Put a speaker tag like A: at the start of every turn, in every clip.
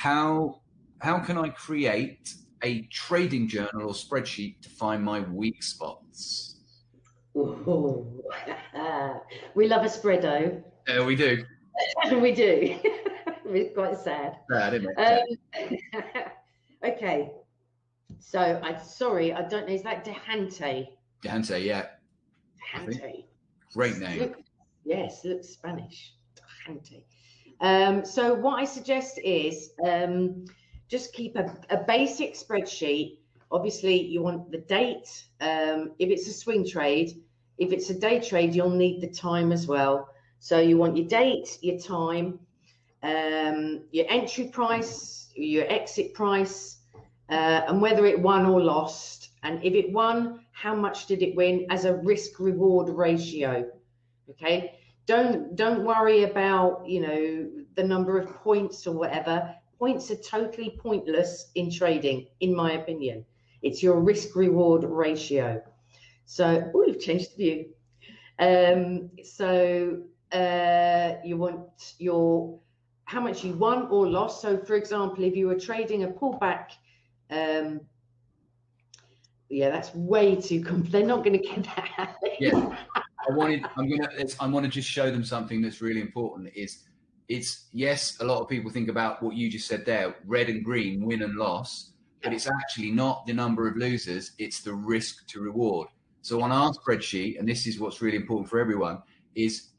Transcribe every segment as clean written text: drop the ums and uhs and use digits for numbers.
A: how can I create a trading journal or spreadsheet to find my weak spots?
B: Ooh. We love a spreado.
A: We do.
B: We do. It's quite sad.
A: Sad, isn't it?
B: Okay. So sorry, I don't know. Is that Dehante?
A: Dehante, yeah.
B: Dehante.
A: Great name.
B: Yes, looks Spanish. Dehante. So what I suggest is just keep a basic spreadsheet. Obviously, you want the date. If it's a swing trade, if it's a day trade, you'll need the time as well. So you want your date, your time, your entry price, your exit price, and whether it won or lost. And if it won, how much did it win as a risk reward ratio? Okay. Don't worry about, you know, the number of points or whatever. Points are totally pointless in trading, in my opinion. It's your risk reward ratio. So, oh, you've changed the view. You want your how much you won or lost. So, for example, if you were trading a pullback, yeah, that's way too complex. They're not going to get that.
A: Yeah, I want to just show them something that's really important. It's yes, a lot of people think about what you just said there, red and green, win and loss, but it's actually not the number of losers, it's the risk to reward. So on our spreadsheet, and this is what's really important for everyone, is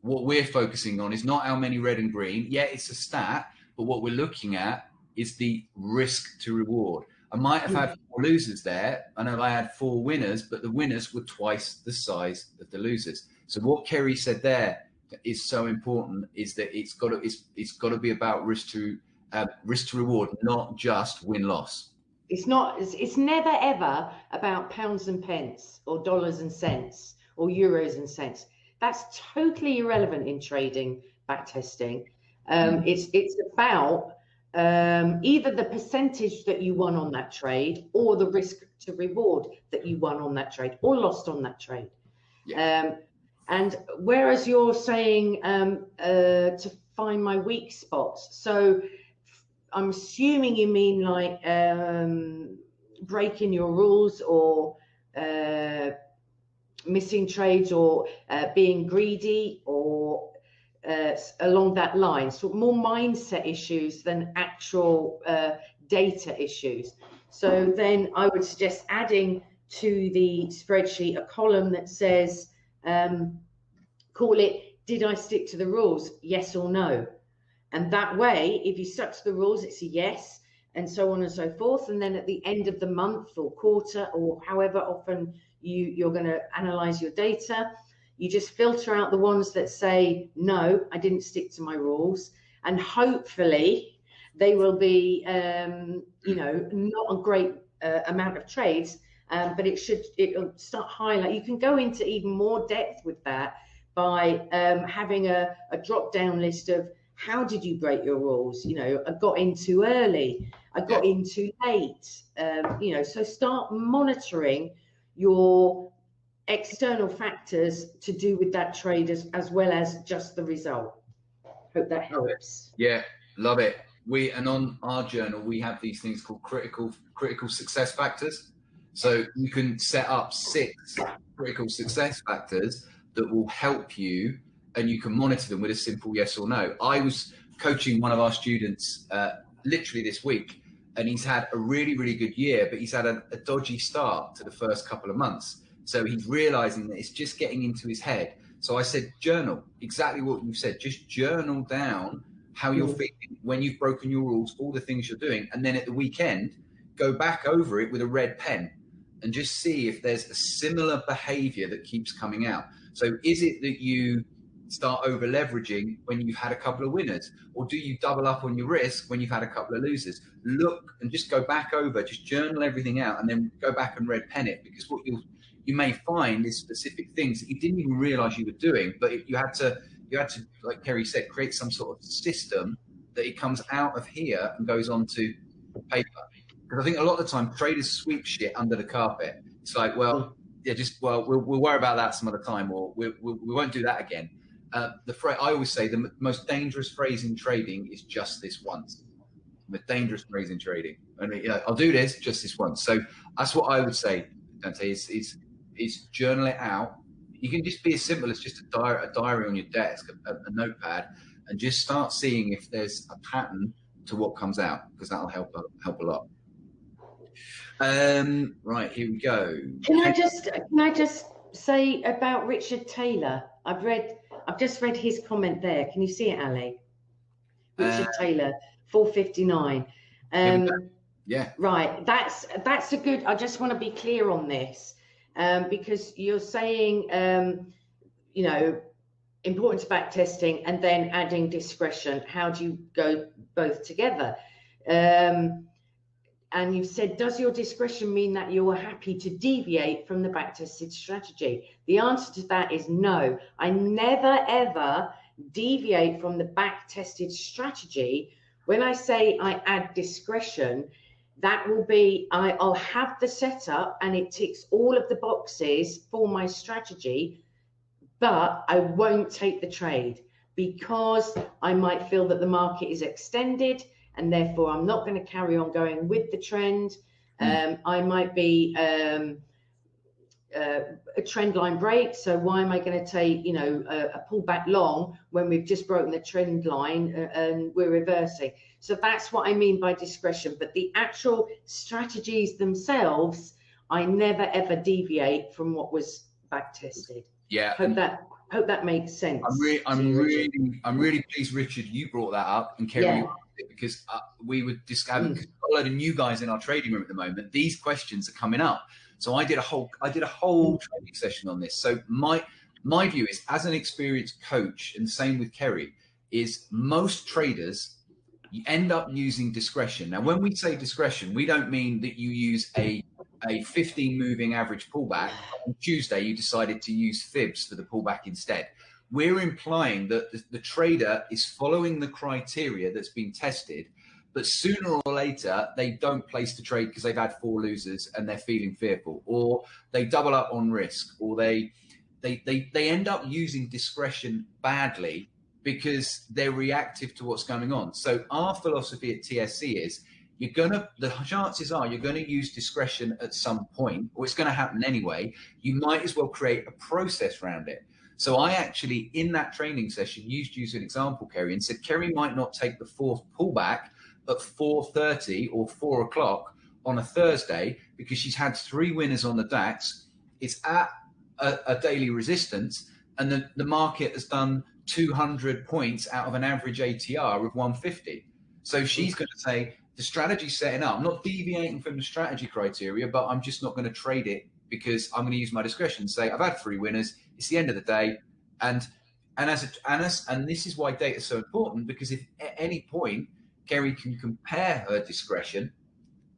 A: what we're focusing on is not how many red and green. Yeah, it's a stat, but what we're looking at is the risk to reward. I might have had 4 losers there. I know I had 4 winners, but the winners were twice the size of the losers. So what Kerry said there is so important, is that it's got to be about risk to reward, not just win-loss.
B: It's never ever about pounds and pence or dollars and cents or euros and cents. That's totally irrelevant in trading backtesting. It's about either the percentage that you won on that trade or the risk to reward that you won on that trade or lost on that trade. Yeah. And whereas you're saying to find my weak spots, so I'm assuming you mean like breaking your rules or missing trades or being greedy or along that line. So more mindset issues than actual data issues. So then I would suggest adding to the spreadsheet a column that says, call it, did I stick to the rules? Yes or no? And that way, if you stuck to the rules, it's a yes, and so on and so forth. And then at the end of the month or quarter or however often you're going to analyze your data, you just filter out the ones that say, no, I didn't stick to my rules. And hopefully they will be, you know, not a great amount of trades, but it'll start highlight. You can go into even more depth with that by having a drop-down list of, how did you break your rules? You know, I got in too early, I got in too late. You know, so start monitoring your external factors to do with that trade as well as just the result. Hope that helps.
A: Yeah, love it. And on our journal, we have these things called critical success factors. So you can set up 6 critical success factors that will help you, and you can monitor them with a simple yes or no. I was coaching one of our students literally this week, and he's had a really, really good year, but he's had a dodgy start to the first couple of months. So he's realizing that it's just getting into his head. So I said, journal, exactly what you said. Just journal down how you're feeling when you've broken your rules, all the things you're doing. And then at the weekend, go back over it with a red pen and just see if there's a similar behavior that keeps coming out. So is it that you start over leveraging when you've had a couple of winners, or do you double up on your risk when you've had a couple of losers? Look and just go back over, just journal everything out, and then go back and red pen it, because what you may find is specific things that you didn't even realize you were doing, but you had to, like Kerry said, create some sort of system that it comes out of here and goes onto paper. Because I think a lot of the time traders sweep shit under the carpet. It's like, well, yeah, we'll worry about that some other time, or we won't do that again. I always say the most dangerous phrase in trading is just this once. a dangerous phrase in trading. And I'll do this just this once. So that's what I would say, Dante, is journal it out. You can just be as simple as just a diary on your desk, a notepad, and just start seeing if there's a pattern to what comes out, because that'll help a lot. Right, here we go.
B: Can I just say about Richard Taylor? I've just read his comment there. Can you see it, Ali? Richard Taylor, 459.
A: Yeah.
B: Right. That's a good. I just want to be clear on this, because you're saying, importance of back testing and then adding discretion. How do you go both together? And you've said, does your discretion mean that you are happy to deviate from the back-tested strategy? The answer to that is no. I never, ever deviate from the back-tested strategy. When I say I add discretion, that will be, I'll have the setup and it ticks all of the boxes for my strategy, but I won't take the trade because I might feel that the market is extended, and therefore I'm not going to carry on going with the trend. I might be a trend line break. So why am I going to take, a pullback long when we've just broken the trend line and we're reversing? So that's what I mean by discretion. But the actual strategies themselves, I never ever deviate from what was back tested.
A: Yeah.
B: Hope that makes sense.
A: I'm really pleased, Richard, you brought that up, and Kerry,
B: Yeah.
A: you asked it, because we would discover, because we've got a load of new guys in our trading room at the moment. These questions are coming up. So I did a whole training session on this. So my view is, as an experienced coach, and the same with Kerry, is most traders, you end up using discretion. Now, when we say discretion, we don't mean that you use a 15 moving average pullback. On Tuesday, you decided to use fibs for the pullback instead. We're implying that the trader is following the criteria that's been tested, but sooner or later, they don't place the trade because they've had 4 losers and they're feeling fearful, or they double up on risk, or they end up using discretion badly because they're reactive to what's going on. So our philosophy at TSC is, the chances are you're going to use discretion at some point, or it's going to happen anyway. You might as well create a process around it. So I actually, in that training session, used you as an example, Kerry, and said Kerry might not take the 4th pullback at 4:30 or 4 o'clock on a Thursday because she's had 3 winners on the DAX. It's at a daily resistance, and the market has done 200 points out of an average ATR of 150. So she's going to say, the strategy's setting up. I'm not deviating from the strategy criteria, but I'm just not going to trade it because I'm going to use my discretion and say, I've had 3 winners. It's the end of the day. And this is why data is so important, because if at any point Kerry can compare her discretion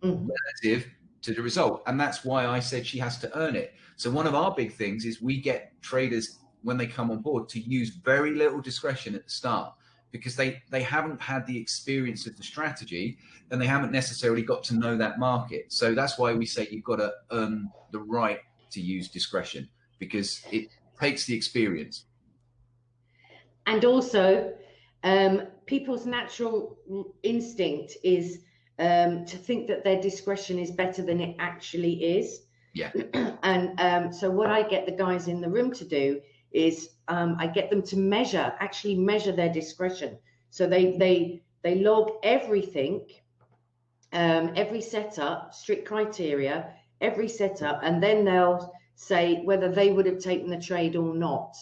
A: relative to the result. And that's why I said she has to earn it. So one of our big things is we get traders, when they come on board, to use very little discretion at the start, because they haven't had the experience of the strategy and they haven't necessarily got to know that market. So that's why we say you've got to earn the right to use discretion, because it takes the experience.
B: And also, people's natural instinct is to think that their discretion is better than it actually is.
A: Yeah.
B: And so what I get the guys in the room to do is I get them to actually measure their discretion. So they log everything, every setup, strict criteria, every setup, and then they'll say whether they would have taken the trade or not.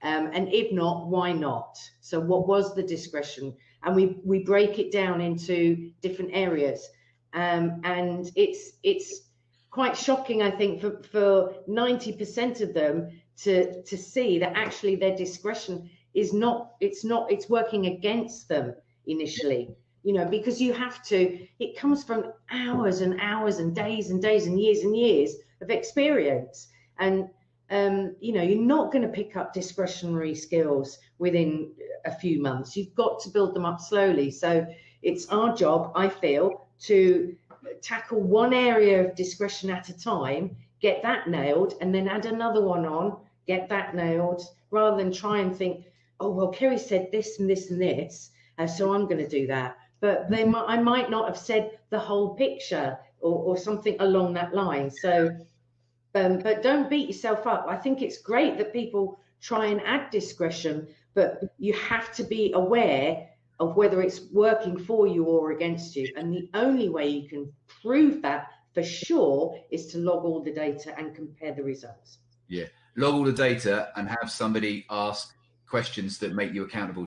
B: And if not, why not? So what was the discretion? And we break it down into different areas. And it's quite shocking, I think, for 90% of them to see that actually their discretion is it's working against them initially, because you have to, it comes from hours and hours and days and years of experience. And you're not going to pick up discretionary skills within a few months. You've got to build them up slowly. So it's our job, I feel, to tackle one area of discretion at a time, get that nailed, and then add another one on, get that nailed, rather than try and think, oh, well, Kerry said this and this and this, so I'm going to do that. but I might not have said the whole picture or something along that line. So, but don't beat yourself up. I think it's great that people try and add discretion, but you have to be aware of whether it's working for you or against you. And the only way you can prove that for sure is to log all the data and compare the results.
A: Yeah, log all the data and have somebody ask questions that make you accountable